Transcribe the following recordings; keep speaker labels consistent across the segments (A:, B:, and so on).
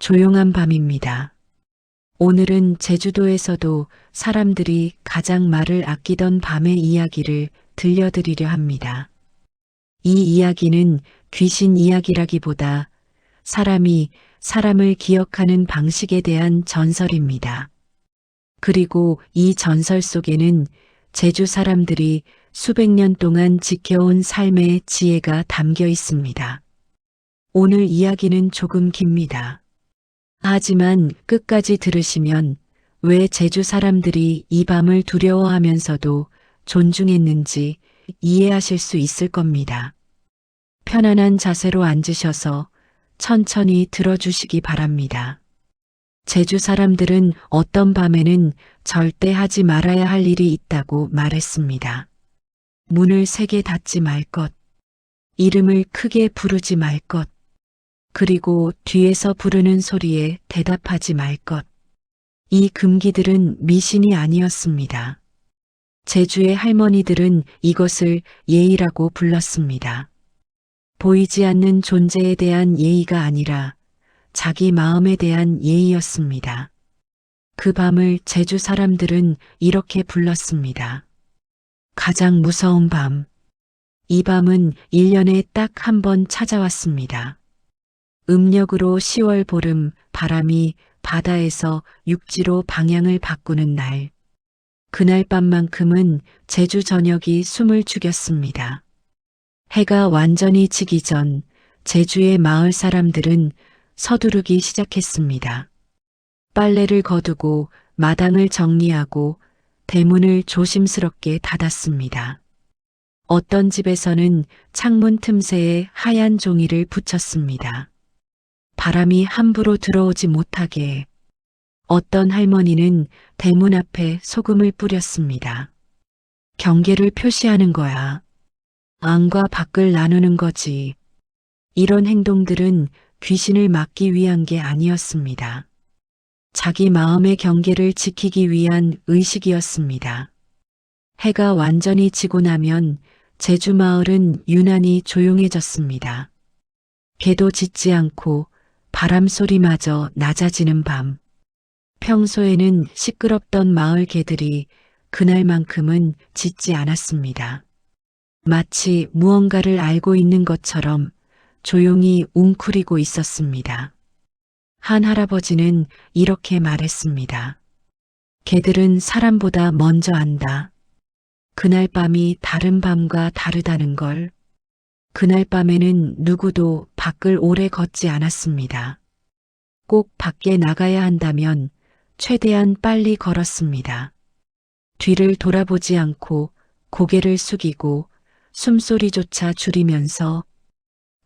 A: 조용한 밤입니다. 오늘은 제주도에서도 사람들이 가장 말을 아끼던 밤의 이야기를 들려드리려 합니다. 이 이야기는 귀신 이야기라기보다 사람이 사람을 기억하는 방식에 대한 전설입니다. 그리고 이 전설 속에는 제주 사람들이 수백 년 동안 지켜온 삶의 지혜가 담겨 있습니다. 오늘 이야기는 조금 깁니다. 하지만 끝까지 들으시면 왜 제주 사람들이 이 밤을 두려워하면서도 존중했는지 이해하실 수 있을 겁니다. 편안한 자세로 앉으셔서 천천히 들어주시기 바랍니다. 제주 사람들은 어떤 밤에는 절대 하지 말아야 할 일이 있다고 말했습니다. 문을 세게 닫지 말 것, 이름을 크게 부르지 말 것, 그리고 뒤에서 부르는 소리에 대답하지 말 것. 이 금기들은 미신이 아니었습니다. 제주의 할머니들은 이것을 예의라고 불렀습니다. 보이지 않는 존재에 대한 예의가 아니라 자기 마음에 대한 예의였습니다. 그 밤을 제주 사람들은 이렇게 불렀습니다. 가장 무서운 밤. 이 밤은 1년에 딱 한 번 찾아왔습니다. 음력으로 10월 보름, 바람이 바다에서 육지로 방향을 바꾸는 날. 그날 밤만큼은 제주 전역이 숨을 죽였습니다. 해가 완전히 지기 전 제주의 마을 사람들은 서두르기 시작했습니다. 빨래를 거두고 마당을 정리하고 대문을 조심스럽게 닫았습니다. 어떤 집에서는 창문 틈새에 하얀 종이를 붙였습니다. 바람이 함부로 들어오지 못하게. 어떤 할머니는 대문 앞에 소금을 뿌렸습니다. 경계를 표시하는 거야. 안과 밖을 나누는 거지. 이런 행동들은 귀신을 막기 위한 게 아니었습니다. 자기 마음의 경계를 지키기 위한 의식이었습니다. 해가 완전히 지고 나면 제주 마을은 유난히 조용해졌습니다. 개도 짖지 않고 바람 소리마저 낮아지는 밤. 평소에는 시끄럽던 마을 개들이 그날만큼은 짖지 않았습니다. 마치 무언가를 알고 있는 것처럼 조용히 웅크리고 있었습니다. 한 할아버지는 이렇게 말했습니다. 개들은 사람보다 먼저 안다. 그날 밤이 다른 밤과 다르다는 걸. 그날 밤에는 누구도 밖을 오래 걷지 않았습니다. 꼭 밖에 나가야 한다면 최대한 빨리 걸었습니다. 뒤를 돌아보지 않고 고개를 숙이고 숨소리조차 줄이면서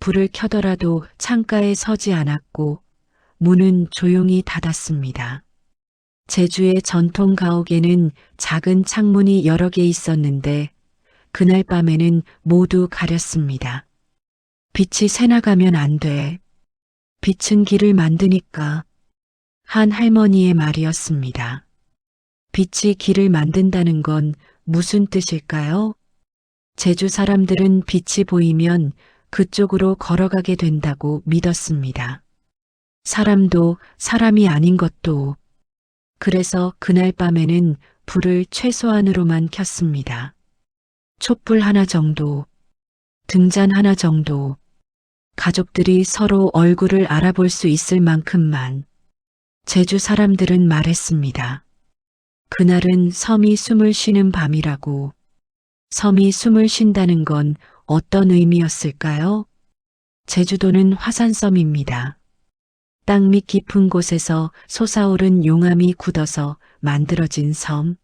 A: 불을 켜더라도 창가에 서지 않았고 문은 조용히 닫았습니다. 제주의 전통 가옥에는 작은 창문이 여러 개 있었는데 그날 밤에는 모두 가렸습니다. 빛이 새나가면 안 돼. 빛은 길을 만드니까. 한 할머니의 말이었습니다. 빛이 길을 만든다는 건 무슨 뜻일까요? 제주 사람들은 빛이 보이면 그쪽으로 걸어가게 된다고 믿었습니다. 사람도 사람이 아닌 것도. 그래서 그날 밤에는 불을 최소한으로만 켰습니다. 촛불 하나 정도, 등잔 하나 정도, 가족들이 서로 얼굴을 알아볼 수 있을 만큼만. 제주 사람들은 말했습니다. 그날은 섬이 숨을 쉬는 밤이라고. 섬이 숨을 쉰다는 건 어떤 의미였을까요? 제주도는 화산섬입니다. 땅 밑 깊은 곳에서 솟아오른 용암이 굳어서 만들어진 섬.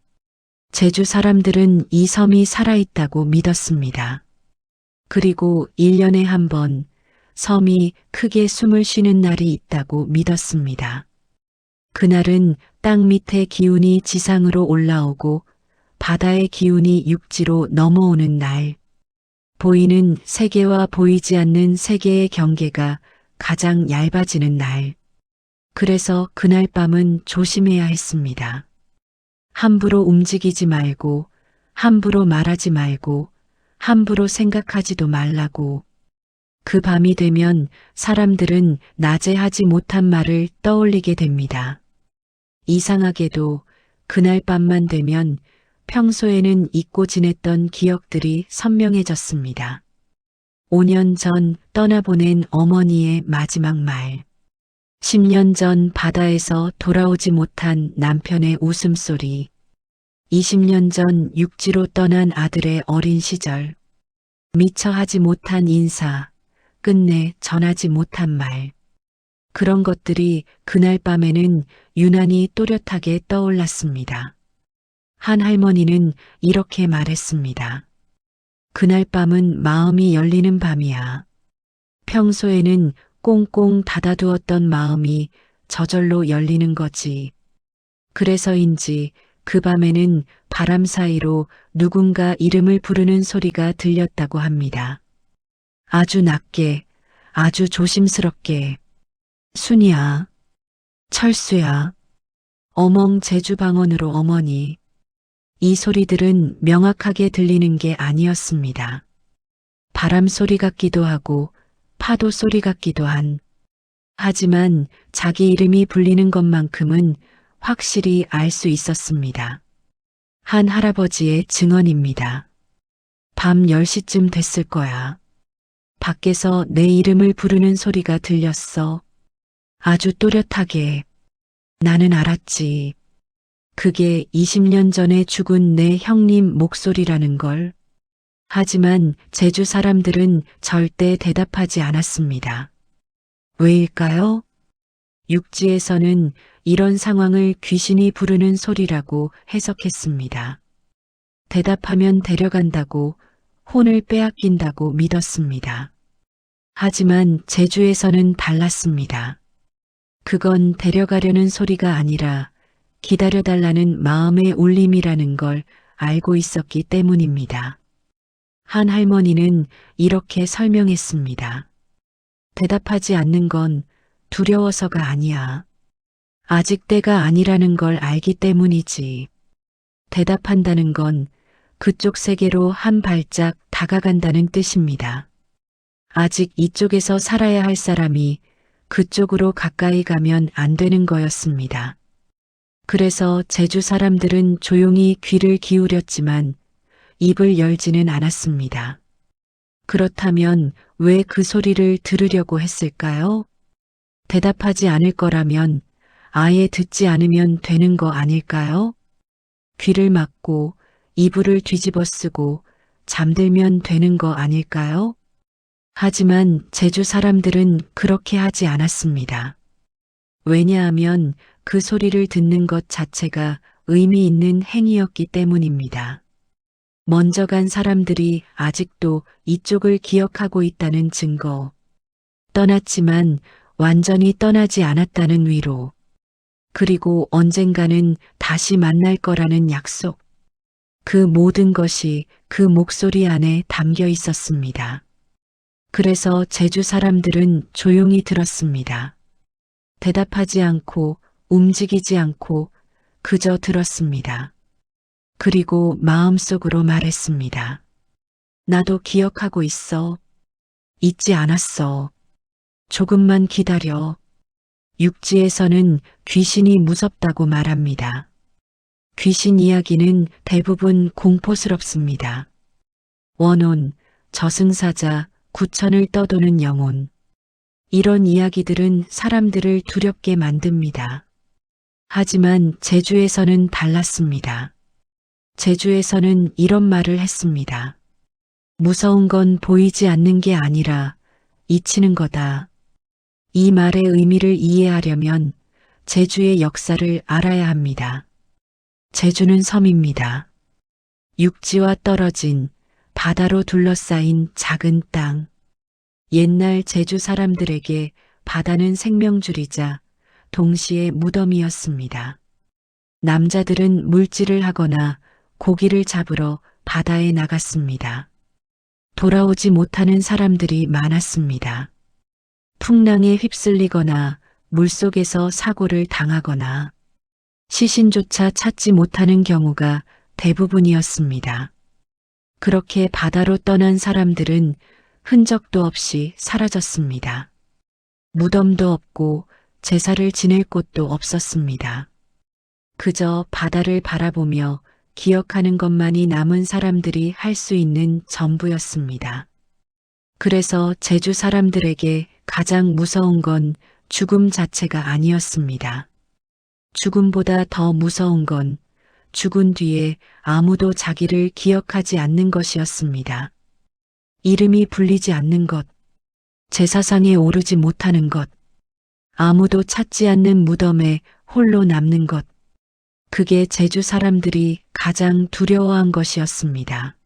A: 제주 사람들은 이 섬이 살아있다고 믿었습니다. 그리고 1년에 한 번 섬이 크게 숨을 쉬는 날이 있다고 믿었습니다. 그날은 땅 밑의 기운이 지상으로 올라오고 바다의 기운이 육지로 넘어오는 날. 보이는 세계와 보이지 않는 세계의 경계가 가장 얇아지는 날. 그래서 그날 밤은 조심해야 했습니다. 함부로 움직이지 말고, 함부로 말하지 말고, 함부로 생각하지도 말라고. 그 밤이 되면 사람들은 낮에 하지 못한 말을 떠올리게 됩니다. 이상하게도 그날 밤만 되면 평소에는 잊고 지냈던 기억들이 선명해졌습니다. 5년 전 떠나보낸 어머니의 마지막 말. 10년 전 바다에서 돌아오지 못한 남편의 웃음소리. 20년 전 육지로 떠난 아들의 어린 시절. 미처 하지 못한 인사. 끝내 전하지 못한 말. 그런 것들이 그날 밤에는 유난히 또렷하게 떠올랐습니다. 한 할머니는 이렇게 말했습니다. 그날 밤은 마음이 열리는 밤이야. 평소에는 꽁꽁 닫아두었던 마음이 저절로 열리는 거지. 그래서인지 그 밤에는 바람 사이로 누군가 이름을 부르는 소리가 들렸다고 합니다. 아주 낮게, 아주 조심스럽게. 순이야, 철수야, 어멍 제주방언으로 어머니. 이 소리들은 명확하게 들리는 게 아니었습니다. 바람 소리 같기도 하고 파도 소리 같기도 한. 하지만 자기 이름이 불리는 것만큼은 확실히 알 수 있었습니다. 한 할아버지의 증언입니다. 밤 10시쯤 됐을 거야. 밖에서 내 이름을 부르는 소리가 들렸어. 아주 또렷하게. 나는 알았지. 그게 20년 전에 죽은 내 형님 목소리라는 걸. 하지만 제주 사람들은 절대 대답하지 않았습니다. 왜일까요? 육지에서는 이런 상황을 귀신이 부르는 소리라고 해석했습니다. 대답하면 데려간다고, 혼을 빼앗긴다고 믿었습니다. 하지만 제주에서는 달랐습니다. 그건 데려가려는 소리가 아니라 기다려달라는 마음의 울림이라는 걸 알고 있었기 때문입니다. 한 할머니는 이렇게 설명했습니다. 대답하지 않는 건 두려워서가 아니야. 아직 때가 아니라는 걸 알기 때문이지. 대답한다는 건 그쪽 세계로 한 발짝 다가간다는 뜻입니다. 아직 이쪽에서 살아야 할 사람이 그쪽으로 가까이 가면 안 되는 거였습니다. 그래서 제주 사람들은 조용히 귀를 기울였지만 입을 열지는 않았습니다. 그렇다면 왜 그 소리를 들으려고 했을까요? 대답하지 않을 거라면 아예 듣지 않으면 되는 거 아닐까요? 귀를 막고 이불을 뒤집어 쓰고 잠들면 되는 거 아닐까요? 하지만 제주 사람들은 그렇게 하지 않았습니다. 왜냐하면 그 소리를 듣는 것 자체가 의미 있는 행위였기 때문입니다. 먼저 간 사람들이 아직도 이쪽을 기억하고 있다는 증거. 떠났지만 완전히 떠나지 않았다는 위로. 그리고 언젠가는 다시 만날 거라는 약속. 그 모든 것이 그 목소리 안에 담겨 있었습니다. 그래서 제주 사람들은 조용히 들었습니다. 대답하지 않고 움직이지 않고 그저 들었습니다. 그리고 마음속으로 말했습니다. 나도 기억하고 있어. 잊지 않았어. 조금만 기다려. 육지에서는 귀신이 무섭다고 말합니다. 귀신 이야기는 대부분 공포스럽습니다. 원혼, 저승사자, 구천을 떠도는 영혼. 이런 이야기들은 사람들을 두렵게 만듭니다. 하지만 제주에서는 달랐습니다. 제주에서는 이런 말을 했습니다. 무서운 건 보이지 않는 게 아니라 잊히는 거다. 이 말의 의미를 이해하려면 제주의 역사를 알아야 합니다. 제주는 섬입니다. 육지와 떨어진 바다로 둘러싸인 작은 땅. 옛날 제주 사람들에게 바다는 생명줄이자 동시에 무덤이었습니다. 남자들은 물질을 하거나 고기를 잡으러 바다에 나갔습니다. 돌아오지 못하는 사람들이 많았습니다. 풍랑에 휩쓸리거나 물속에서 사고를 당하거나 시신조차 찾지 못하는 경우가 대부분이었습니다. 그렇게 바다로 떠난 사람들은 흔적도 없이 사라졌습니다. 무덤도 없고 제사를 지낼 곳도 없었습니다. 그저 바다를 바라보며 기억하는 것만이 남은 사람들이 할 수 있는 전부였습니다. 그래서 제주 사람들에게 가장 무서운 건 죽음 자체가 아니었습니다. 죽음보다 더 무서운 건 죽은 뒤에 아무도 자기를 기억하지 않는 것이었습니다. 이름이 불리지 않는 것, 제사상에 오르지 못하는 것, 아무도 찾지 않는 무덤에 홀로 남는 것, 그게 제주 사람들이 가장 두려워한 것이었습니다.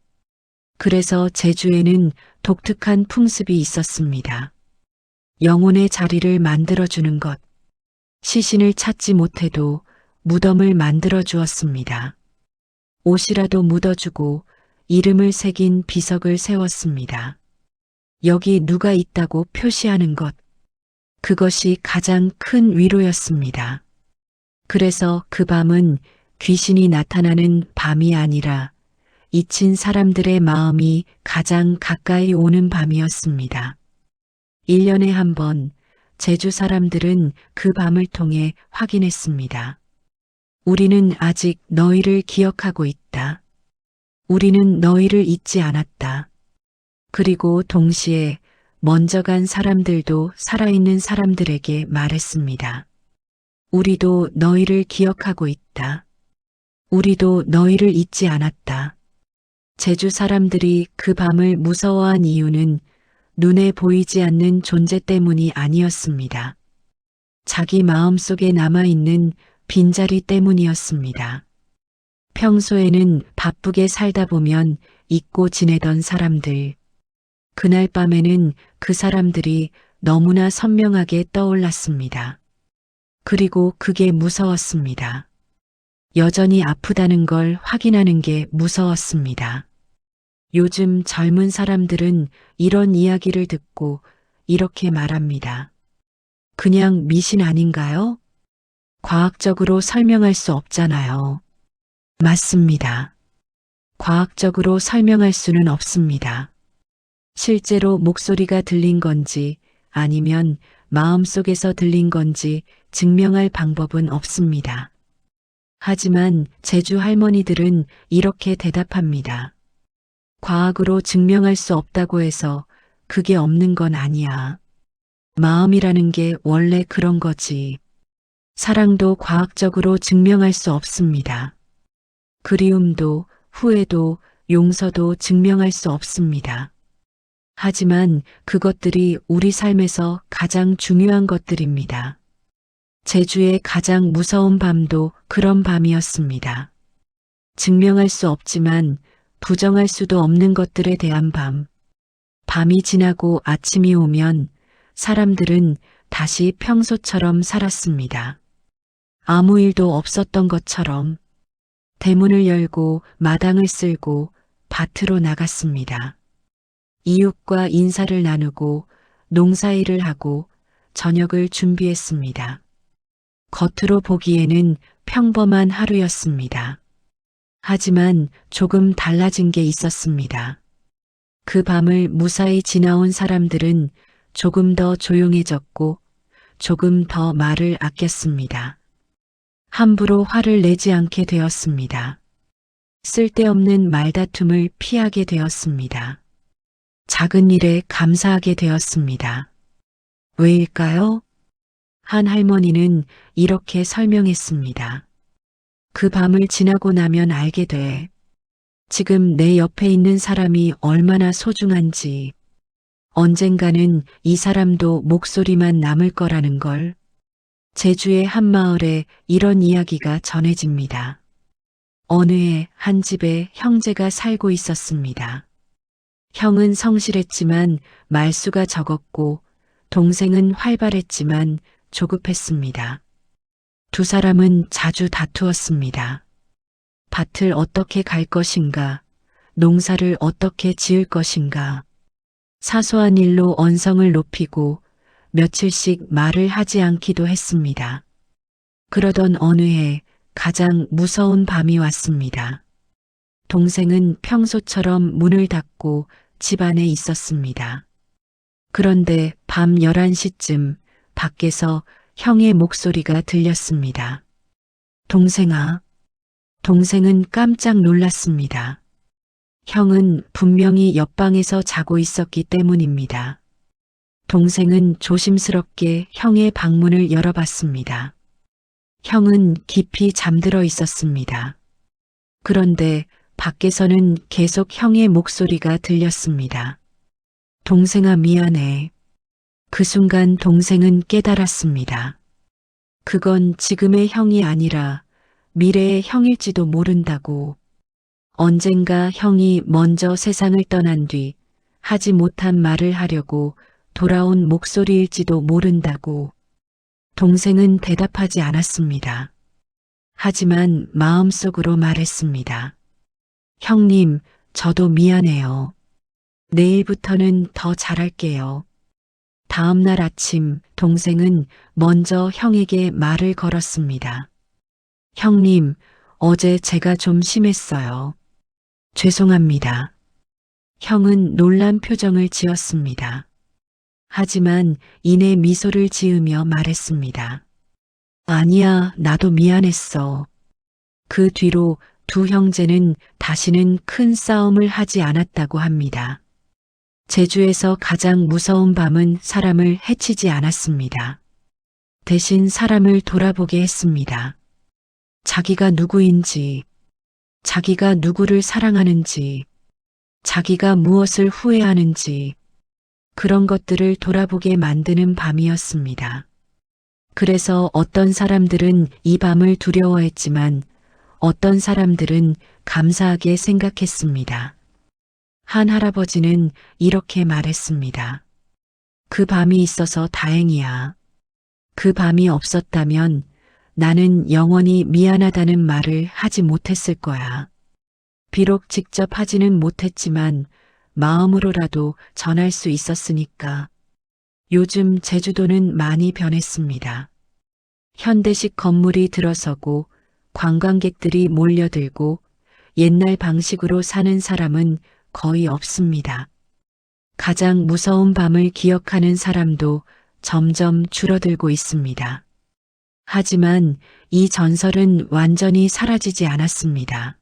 A: 그래서 제주에는 독특한 풍습이 있었습니다. 영혼의 자리를 만들어주는 것, 시신을 찾지 못해도 무덤을 만들어 주었습니다. 옷이라도 묻어주고 이름을 새긴 비석을 세웠습니다. 여기 누가 있다고 표시하는 것, 그것이 가장 큰 위로였습니다. 그래서 그 밤은 귀신이 나타나는 밤이 아니라 잊힌 사람들의 마음이 가장 가까이 오는 밤이었습니다. 1년에 한 번 제주 사람들은 그 밤을 통해 확인했습니다. 우리는 아직 너희를 기억하고 있다. 우리는 너희를 잊지 않았다. 그리고 동시에 먼저 간 사람들도 살아있는 사람들에게 말했습니다. 우리도 너희를 기억하고 있다. 우리도 너희를 잊지 않았다. 제주 사람들이 그 밤을 무서워한 이유는 눈에 보이지 않는 존재 때문이 아니었습니다. 자기 마음속에 남아있는 빈자리 때문이었습니다. 평소에는 바쁘게 살다 보면 잊고 지내던 사람들. 그날 밤에는 그 사람들이 너무나 선명하게 떠올랐습니다. 그리고 그게 무서웠습니다. 여전히 아프다는 걸 확인하는 게 무서웠습니다. 요즘 젊은 사람들은 이런 이야기를 듣고 이렇게 말합니다. 그냥 미신 아닌가요? 과학적으로 설명할 수 없잖아요. 맞습니다. 과학적으로 설명할 수는 없습니다. 실제로 목소리가 들린 건지 아니면 마음속에서 들린 건지 증명할 방법은 없습니다. 하지만 제주 할머니들은 이렇게 대답합니다. 과학으로 증명할 수 없다고 해서 그게 없는 건 아니야. 마음이라는 게 원래 그런 거지. 사랑도 과학적으로 증명할 수 없습니다. 그리움도 후회도 용서도 증명할 수 없습니다. 하지만 그것들이 우리 삶에서 가장 중요한 것들입니다. 제주의 가장 무서운 밤도 그런 밤이었습니다. 증명할 수 없지만 부정할 수도 없는 것들에 대한 밤. 밤이 지나고 아침이 오면 사람들은 다시 평소처럼 살았습니다. 아무 일도 없었던 것처럼 대문을 열고 마당을 쓸고 밭으로 나갔습니다. 이웃과 인사를 나누고 농사일을 하고 저녁을 준비했습니다. 겉으로 보기에는 평범한 하루였습니다. 하지만 조금 달라진 게 있었습니다. 그 밤을 무사히 지나온 사람들은 조금 더 조용해졌고 조금 더 말을 아꼈습니다. 함부로 화를 내지 않게 되었습니다. 쓸데없는 말다툼을 피하게 되었습니다. 작은 일에 감사하게 되었습니다. 왜일까요? 한 할머니는 이렇게 설명했습니다. 그 밤을 지나고 나면 알게 돼. 지금 내 옆에 있는 사람이 얼마나 소중한지, 언젠가는 이 사람도 목소리만 남을 거라는 걸. 제주의 한 마을에 이런 이야기가 전해집니다. 어느 해 한 집에 형제가 살고 있었습니다. 형은 성실했지만 말수가 적었고 동생은 활발했지만 조급했습니다. 두 사람은 자주 다투었습니다. 밭을 어떻게 갈 것인가, 농사를 어떻게 지을 것인가, 사소한 일로 언성을 높이고 며칠씩 말을 하지 않기도 했습니다. 그러던 어느 해 가장 무서운 밤이 왔습니다. 동생은 평소처럼 문을 닫고 집 안에 있었습니다. 그런데 밤 11시쯤 밖에서 형의 목소리가 들렸습니다. 동생아. 동생은 깜짝 놀랐습니다. 형은 분명히 옆방에서 자고 있었기 때문입니다. 동생은 조심스럽게 형의 방문을 열어봤습니다. 형은 깊이 잠들어 있었습니다. 그런데 밖에서는 계속 형의 목소리가 들렸습니다. 동생아 미안해. 그 순간 동생은 깨달았습니다. 그건 지금의 형이 아니라 미래의 형일지도 모른다고. 언젠가 형이 먼저 세상을 떠난 뒤 하지 못한 말을 하려고 돌아온 목소리일지도 모른다고. 동생은 대답하지 않았습니다. 하지만 마음속으로 말했습니다. 형님, 저도 미안해요. 내일부터는 더 잘할게요. 다음 날 아침 동생은 먼저 형에게 말을 걸었습니다. 형님, 어제 제가 좀 심했어요. 죄송합니다. 형은 놀란 표정을 지었습니다. 하지만 이내 미소를 지으며 말했습니다. 아니야, 나도 미안했어. 그 뒤로 두 형제는 다시는 큰 싸움을 하지 않았다고 합니다. 제주에서 가장 무서운 밤은 사람을 해치지 않았습니다. 대신 사람을 돌아보게 했습니다. 자기가 누구인지, 자기가 누구를 사랑하는지, 자기가 무엇을 후회하는지, 그런 것들을 돌아보게 만드는 밤이었습니다. 그래서 어떤 사람들은 이 밤을 두려워했지만 어떤 사람들은 감사하게 생각했습니다. 한 할아버지는 이렇게 말했습니다. 그 밤이 있어서 다행이야. 그 밤이 없었다면 나는 영원히 미안하다는 말을 하지 못했을 거야. 비록 직접 하지는 못했지만 마음으로라도 전할 수 있었으니까. 요즘 제주도는 많이 변했습니다. 현대식 건물이 들어서고 관광객들이 몰려들고 옛날 방식으로 사는 사람은 거의 없습니다. 가장 무서운 밤을 기억하는 사람도 점점 줄어들고 있습니다. 하지만 이 전설은 완전히 사라지지 않았습니다.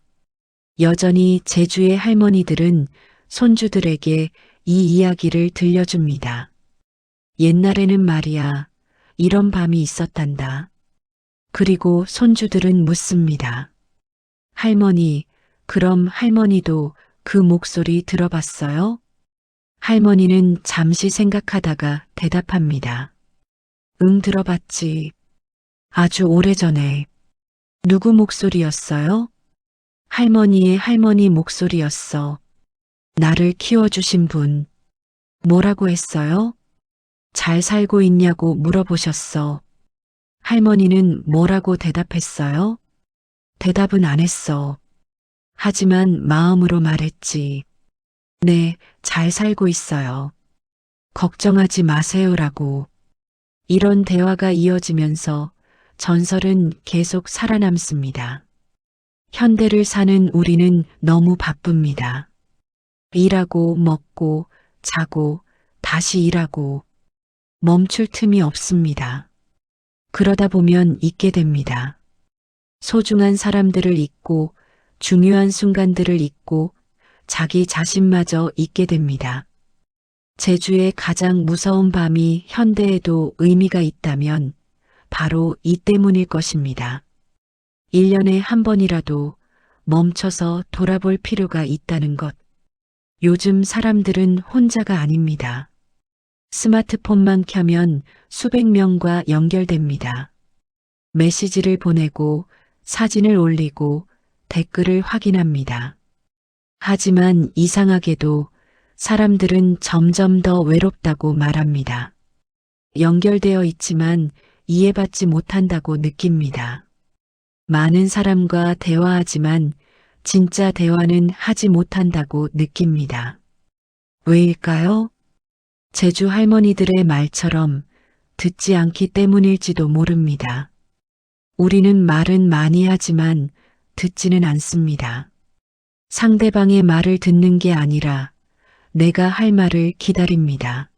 A: 여전히 제주의 할머니들은 손주들에게 이 이야기를 들려줍니다. 옛날에는 말이야, 이런 밤이 있었단다. 그리고 손주들은 묻습니다. 할머니, 그럼 할머니도 그 목소리 들어봤어요? 할머니는 잠시 생각하다가 대답합니다. 응, 들어봤지. 아주 오래전에. 누구 목소리였어요? 할머니의 할머니 목소리였어. 나를 키워주신 분. 뭐라고 했어요? 잘 살고 있냐고 물어보셨어. 할머니는 뭐라고 대답했어요? 대답은 안 했어. 하지만 마음으로 말했지. 네, 잘 살고 있어요. 걱정하지 마세요라고. 이런 대화가 이어지면서 전설은 계속 살아남습니다. 현대를 사는 우리는 너무 바쁩니다. 일하고 먹고 자고 다시 일하고 멈출 틈이 없습니다. 그러다 보면 잊게 됩니다. 소중한 사람들을 잊고 중요한 순간들을 잊고 자기 자신마저 잊게 됩니다. 제주의 가장 무서운 밤이 현대에도 의미가 있다면 바로 이 때문일 것입니다. 1년에 한 번이라도 멈춰서 돌아볼 필요가 있다는 것. 요즘 사람들은 혼자가 아닙니다. 스마트폰만 켜면 수백 명과 연결됩니다. 메시지를 보내고 사진을 올리고 댓글을 확인합니다. 하지만 이상하게도 사람들은 점점 더 외롭다고 말합니다. 연결되어 있지만 이해받지 못한다고 느낍니다. 많은 사람과 대화하지만 진짜 대화는 하지 못한다고 느낍니다. 왜일까요? 제주 할머니들의 말처럼 듣지 않기 때문일지도 모릅니다. 우리는 말은 많이 하지만 듣지는 않습니다. 상대방의 말을 듣는 게 아니라 내가 할 말을 기다립니다.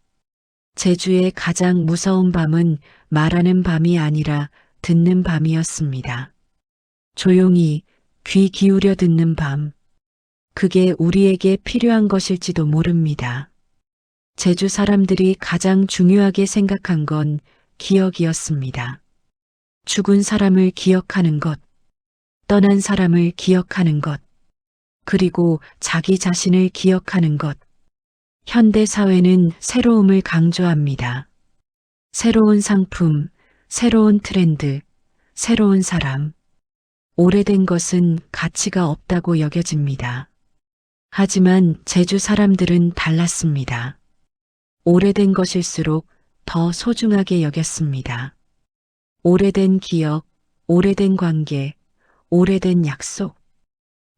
A: 제주의 가장 무서운 밤은 말하는 밤이 아니라 듣는 밤이었습니다. 조용히 귀 기울여 듣는 밤. 그게 우리에게 필요한 것일지도 모릅니다. 제주 사람들이 가장 중요하게 생각한 건 기억이었습니다. 죽은 사람을 기억하는 것, 떠난 사람을 기억하는 것, 그리고 자기 자신을 기억하는 것. 현대 사회는 새로움을 강조합니다. 새로운 상품, 새로운 트렌드, 새로운 사람. 오래된 것은 가치가 없다고 여겨집니다. 하지만 제주 사람들은 달랐습니다. 오래된 것일수록 더 소중하게 여겼습니다. 오래된 기억, 오래된 관계, 오래된 약속.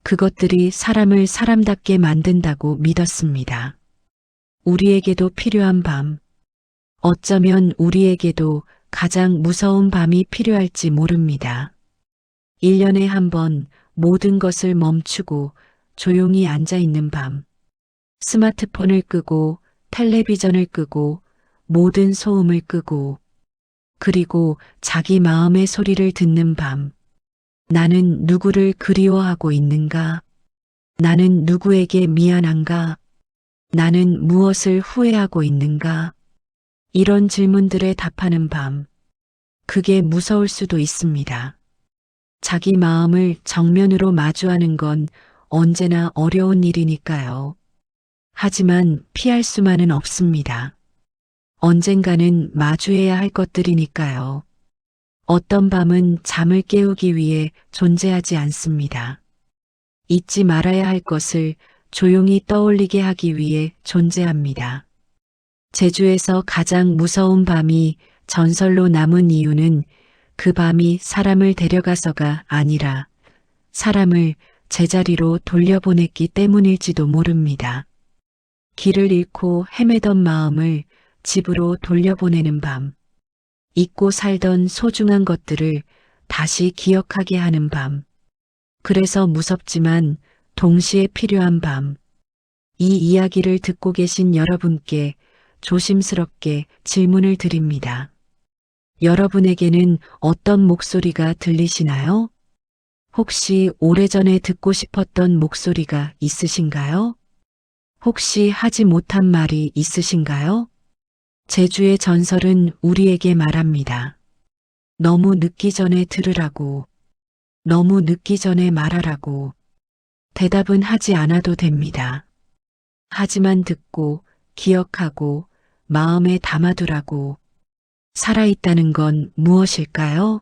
A: 그것들이 사람을 사람답게 만든다고 믿었습니다. 우리에게도 필요한 밤. 어쩌면 우리에게도 가장 무서운 밤이 필요할지 모릅니다. 1년에 한 번 모든 것을 멈추고 조용히 앉아 있는 밤. 스마트폰을 끄고 텔레비전을 끄고 모든 소음을 끄고 그리고 자기 마음의 소리를 듣는 밤. 나는 누구를 그리워하고 있는가? 나는 누구에게 미안한가? 나는 무엇을 후회하고 있는가? 이런 질문들에 답하는 밤. 그게 무서울 수도 있습니다. 자기 마음을 정면으로 마주하는 건 언제나 어려운 일이니까요. 하지만 피할 수만은 없습니다. 언젠가는 마주해야 할 것들이니까요. 어떤 밤은 잠을 깨우기 위해 존재하지 않습니다. 잊지 말아야 할 것을 조용히 떠올리게 하기 위해 존재합니다. 제주에서 가장 무서운 밤이 전설로 남은 이유는 그 밤이 사람을 데려가서가 아니라 사람을 제자리로 돌려보냈기 때문일지도 모릅니다. 길을 잃고 헤매던 마음을 집으로 돌려보내는 밤. 잊고 살던 소중한 것들을 다시 기억하게 하는 밤. 그래서 무섭지만 동시에 필요한 밤. 이 이야기를 듣고 계신 여러분께 조심스럽게 질문을 드립니다. 여러분에게는 어떤 목소리가 들리시나요? 혹시 오래전에 듣고 싶었던 목소리가 있으신가요? 혹시 하지 못한 말이 있으신가요? 제주의 전설은 우리에게 말합니다. 너무 늦기 전에 들으라고. 너무 늦기 전에 말하라고. 대답은 하지 않아도 됩니다. 하지만 듣고, 기억하고, 마음에 담아두라고. 살아있다는 건 무엇일까요?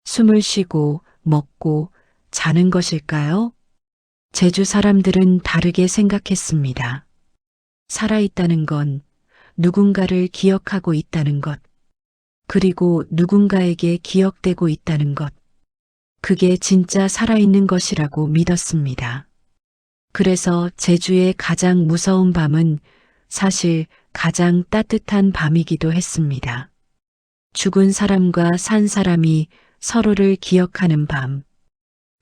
A: 숨을 쉬고, 먹고, 자는 것일까요? 제주 사람들은 다르게 생각했습니다. 살아있다는 건 누군가를 기억하고 있다는 것, 그리고 누군가에게 기억되고 있다는 것. 그게 진짜 살아있는 것이라고 믿었습니다. 그래서 제주의 가장 무서운 밤은 사실 가장 따뜻한 밤이기도 했습니다. 죽은 사람과 산 사람이 서로를 기억하는 밤.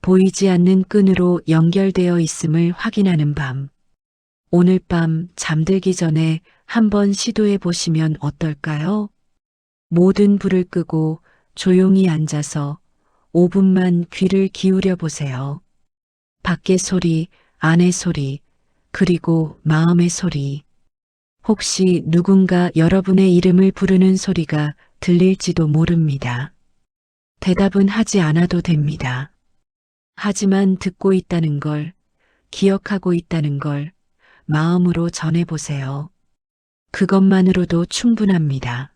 A: 보이지 않는 끈으로 연결되어 있음을 확인하는 밤. 오늘 밤 잠들기 전에 한번 시도해 보시면 어떨까요? 모든 불을 끄고 조용히 앉아서 5분만 귀를 기울여 보세요. 밖의 소리, 안의 소리, 그리고 마음의 소리. 혹시 누군가 여러분의 이름을 부르는 소리가 들릴지도 모릅니다. 대답은 하지 않아도 됩니다. 하지만 듣고 있다는 걸, 기억하고 있다는 걸 마음으로 전해보세요. 그것만으로도 충분합니다.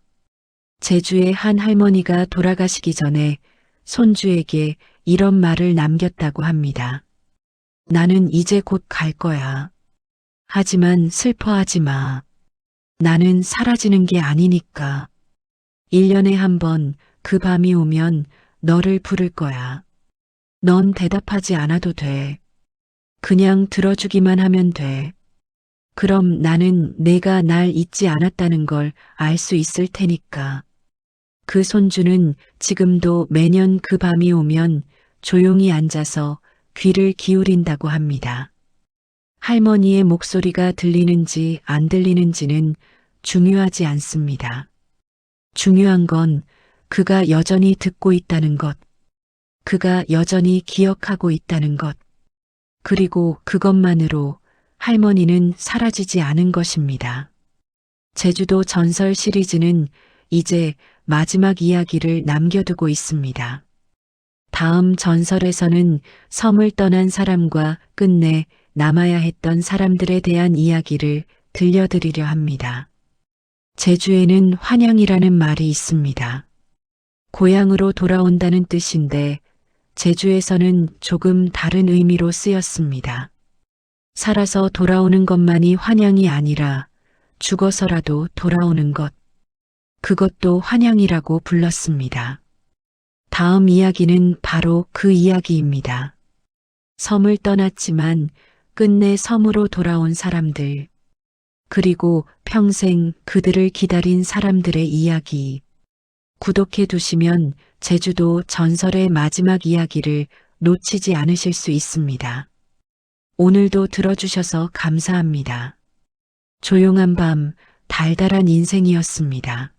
A: 제주의 한 할머니가 돌아가시기 전에 손주에게 이런 말을 남겼다고 합니다. 나는 이제 곧 갈 거야. 하지만 슬퍼하지 마. 나는 사라지는 게 아니니까. 1년에 한 번 그 밤이 오면 너를 부를 거야. 넌 대답하지 않아도 돼. 그냥 들어주기만 하면 돼. 그럼 나는 내가 날 잊지 않았다는 걸 알 수 있을 테니까. 그 손주는 지금도 매년 그 밤이 오면 조용히 앉아서 귀를 기울인다고 합니다. 할머니의 목소리가 들리는지 안 들리는지는 중요하지 않습니다. 중요한 건 그가 여전히 듣고 있다는 것, 그가 여전히 기억하고 있다는 것, 그리고 그것만으로 할머니는 사라지지 않은 것입니다. 제주도 전설 시리즈는 이제 마지막 이야기를 남겨두고 있습니다. 다음 전설에서는 섬을 떠난 사람과 끝내 남아야 했던 사람들에 대한 이야기를 들려드리려 합니다. 제주에는 환양이라는 말이 있습니다. 고향으로 돌아온다는 뜻인데 제주에서는 조금 다른 의미로 쓰였습니다. 살아서 돌아오는 것만이 환양이 아니라 죽어서라도 돌아오는 것, 그것도 환양이라고 불렀습니다. 다음 이야기는 바로 그 이야기입니다. 섬을 떠났지만 끝내 섬으로 돌아온 사람들, 그리고 평생 그들을 기다린 사람들의 이야기. 구독해 두시면 제주도 전설의 마지막 이야기를 놓치지 않으실 수 있습니다. 오늘도 들어주셔서 감사합니다. 조용한 밤, 달달한 인생이었습니다.